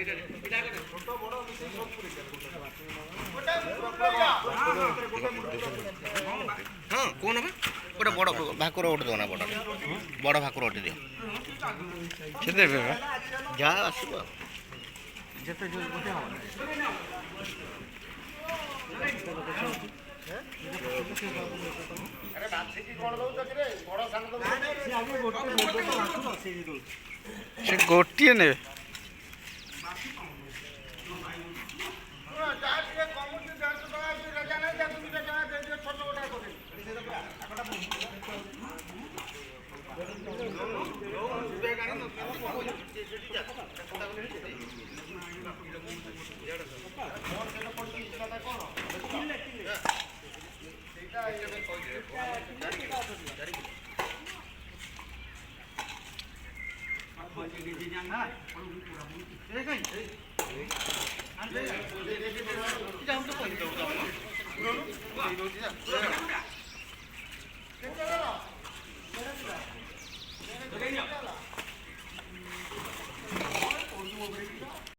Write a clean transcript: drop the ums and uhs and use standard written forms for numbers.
ହଁ କହୁନ ବା ଗୋଟେ ବଡ଼ ଭାକୁର ଗୋଟେ ଦେବ ନା ବଡ଼ ବଡ଼ ଭାକୁର ଗୋଟେ ଦିଅ କେତେ ଯାହା ଆସିବ ଯେତେ ଗୋଟେ ସେ ଗୋଟିଏ ନେବେ